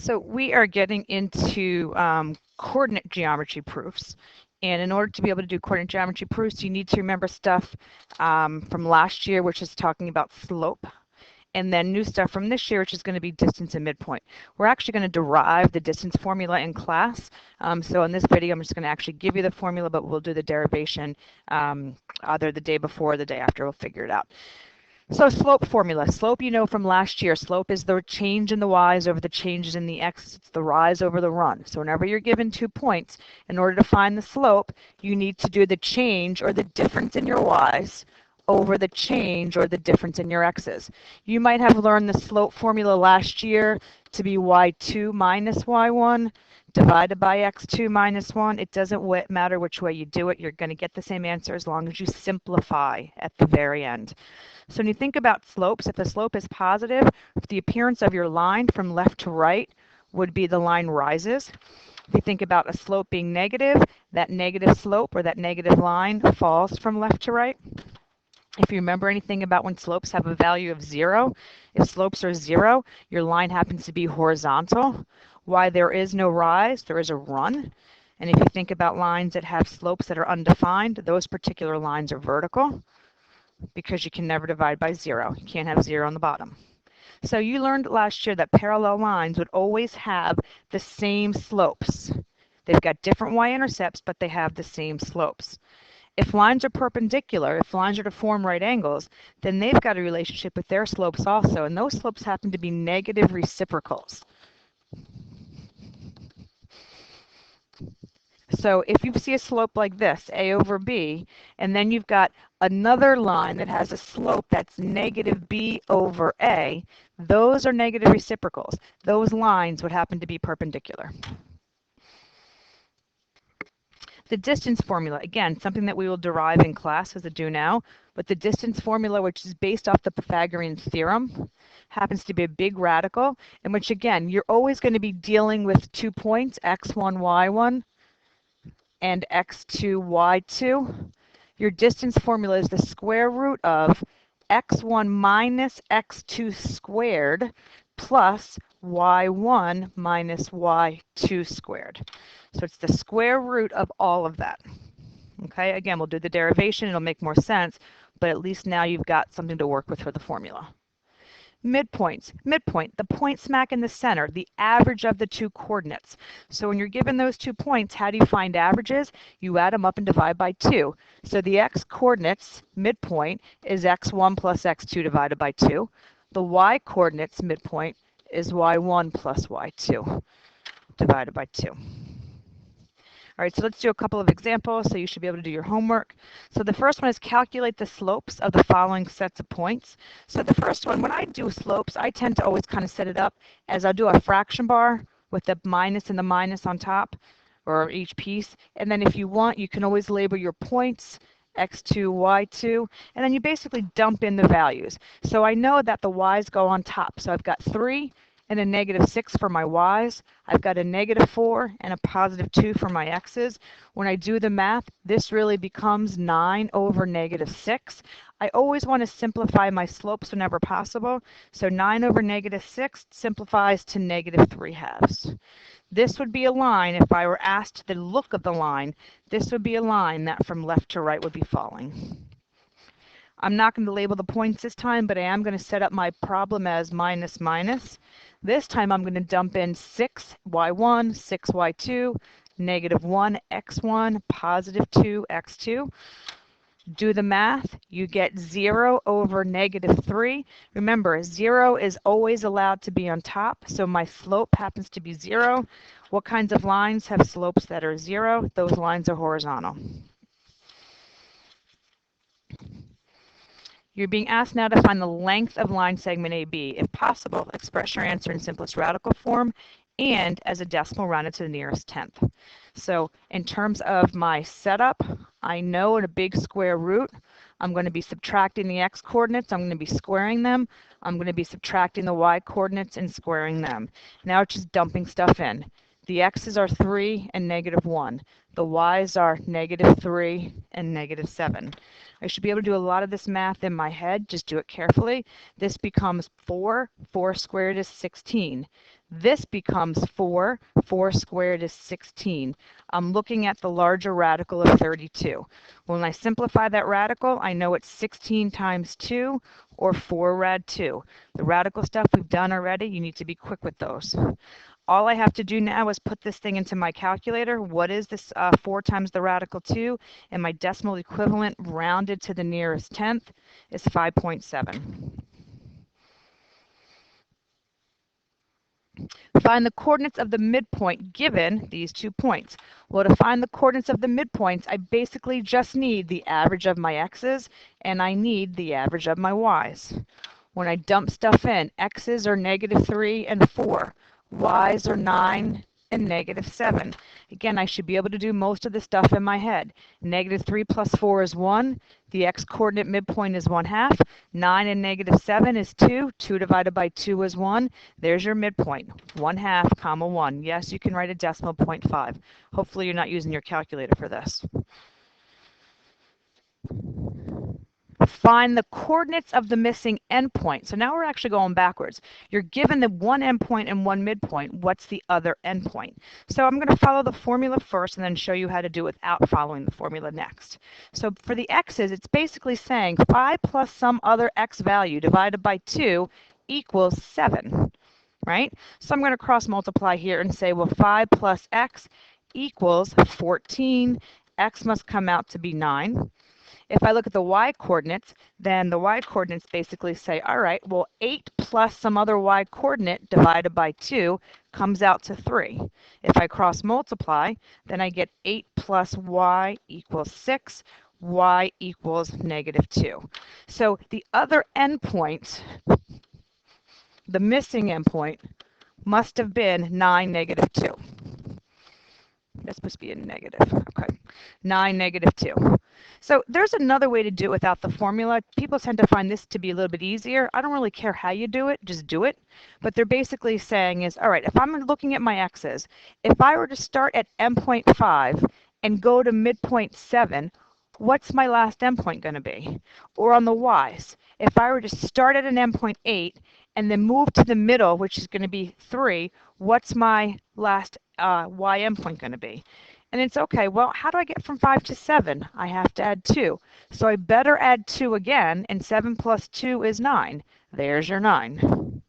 So we are getting into coordinate geometry proofs. And in order to be able to do coordinate geometry proofs, you need to remember stuff from last year, which is talking about slope, and then new stuff from this year, which is going to be distance and midpoint. We're actually going to derive the distance formula in class. So in this video, I'm just going to actually give you the formula, but we'll do the derivation either the day before or the day after. We'll figure it out. So slope formula. Slope, you know from last year. Slope is the change in the y's over the changes in the x. It's the rise over the run. So whenever you're given 2 points, in order to find the slope, you need to do the change or the difference in your y's over the change or the difference in your x's. You might have learned the slope formula last year to be y2 minus y1 divided by x2 minus 1. It doesn't matter which way you do it. You're going to get the same answer as long as you simplify at the very end. So when you think about slopes, if the slope is positive, the appearance of your line from left to right would be the line rises. If you think about a slope being negative, that negative slope or that negative line falls from left to right. If you remember anything about when slopes have a value of 0, if slopes are 0, your line happens to be horizontal. Why there is no rise, there is a run. And if you think about lines that have slopes that are undefined, those particular lines are vertical, because you can never divide by 0. You can't have 0 on the bottom. So you learned last year that parallel lines would always have the same slopes. They've got different y-intercepts, but they have the same slopes. If lines are perpendicular, if lines are to form right angles, then they've got a relationship with their slopes also, and those slopes happen to be negative reciprocals. So if you see a slope like this, a over b, and then you've got another line that has a slope that's negative b over a, those are negative reciprocals. Those lines would happen to be perpendicular. The distance formula, again, something that we will derive in class as a do now, but the distance formula, which is based off the Pythagorean theorem, happens to be a big radical, in which, again, you're always going to be dealing with 2 points, x1, y1, and x2, y2. Your distance formula is the square root of x1 minus x2 squared plus y1 minus y2 squared. So it's the square root of all of that. Okay, again, we'll do the derivation. It'll make more sense, but at least now you've got something to work with for the formula. Midpoints. Midpoint, the point smack in the center, the average of the 2 coordinates. So when you're given those 2 points, how do you find averages? You add them up and divide by 2. So the x coordinates, midpoint, is x1 plus x2 divided by 2. The y coordinates, midpoint, is y1 plus y2 divided by 2. All right, so let's do a couple of examples so you should be able to do your homework. So the first one is calculate the slopes of the following sets of points. So the first one, when I do slopes, I tend to always kind of set it up as I'll do a fraction bar with the minus and the minus on top, or each piece. And then if you want, you can always label your points x2, y2, and then you basically dump in the values. So I know that the y's go on top. So I've got 3 and a negative 6 for my y's. I've got a negative 4 and a positive 2 for my x's. When I do the math, this really becomes 9 over negative 6. I always want to simplify my slopes whenever possible. So 9 over negative 6 simplifies to negative 3/2. This would be a line, if I were asked the look of the line, this would be a line that from left to right would be falling. I'm not going to label the points this time, but I am going to set up my problem as minus minus. This time I'm going to dump in 6y1, 6y2, negative 1 x1, positive 2 x2. Do the math, you get 0 over negative 3. Remember, 0 is always allowed to be on top, so my slope happens to be 0. What kinds of lines have slopes that are 0? Those lines are horizontal. You're being asked now to find the length of line segment AB. If possible, express your answer in simplest radical form and as a decimal rounded to the nearest tenth. So in terms of my setup, I know in a big square root, I'm going to be subtracting the x coordinates. I'm going to be squaring them. I'm going to be subtracting the y coordinates and squaring them. Now it's just dumping stuff in. The x's are 3 and -1. The y's are -3 and -7. I should be able to do a lot of this math in my head. Just do it carefully. This becomes 4. 4 squared is 16. This becomes 4. 4 squared is 16. I'm looking at the larger radical of 32. When I simplify that radical, I know it's 16 times 2, or 4 rad 2. The radical stuff we've done already. You need to be quick with those. All I have to do now is put this thing into my calculator. What is this 4 times the radical 2? And my decimal equivalent rounded to the nearest tenth is 5.7. Find the coordinates of the midpoint given these 2 points. Well, to find the coordinates of the midpoints, I basically just need the average of my x's and I need the average of my y's. When I dump stuff in, x's are -3 and 4. Y's are 9 and -7. Again, I should be able to do most of the stuff in my head. -3 plus 4 is 1. The x-coordinate midpoint is 1/2. 9 and -7 is 2. 2 divided by 2 is 1. There's your midpoint, 1/2, comma 1. Yes, you can write a decimal 0.5. Hopefully you're not using your calculator for this. Find the coordinates of the missing endpoint. So now we're actually going backwards. You're given the one endpoint and one midpoint. What's the other endpoint? So I'm going to follow the formula first and then show you how to do it without following the formula next. So for the x's, it's basically saying 5 plus some other x value divided by 2 equals 7, right? So I'm going to cross multiply here and say, well, 5 plus x equals 14. X must come out to be 9. If I look at the y-coordinates, then the y-coordinates basically say, all right, well, 8 plus some other y-coordinate divided by 2 comes out to 3. If I cross multiply, then I get 8 plus y equals 6. Y equals -2. So the other endpoint, the missing endpoint, must have been 9, -2. That's supposed to be a negative. Okay. 9, -2. So there's another way to do it without the formula. People tend to find this to be a little bit easier. I don't really care how you do it, just do it. But they're basically saying is, all right, if I'm looking at my x's, if I were to start at endpoint 5 and go to midpoint 7, what's my last endpoint going to be? Or on the y's, if I were to start at an endpoint 8 and then move to the middle, which is going to be 3, what's my last y endpoint going to be? And it's okay, well, how do I get from 5 to 7? I have to add 2. So I better add 2 again, and 7 plus 2 is 9. There's your 9.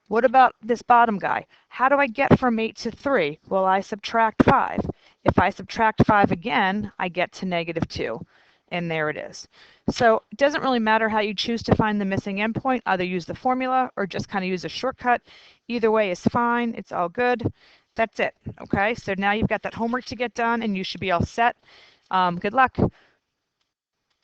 What about this bottom guy? How do I get from 8 to 3? Well, I subtract 5. If I subtract 5 again, I get to -2. And there it is. So it doesn't really matter how you choose to find the missing endpoint. Either use the formula or just kind of use a shortcut. Either way is fine. It's all good. That's it. Okay, so now you've got that homework to get done and you should be all set. Good luck.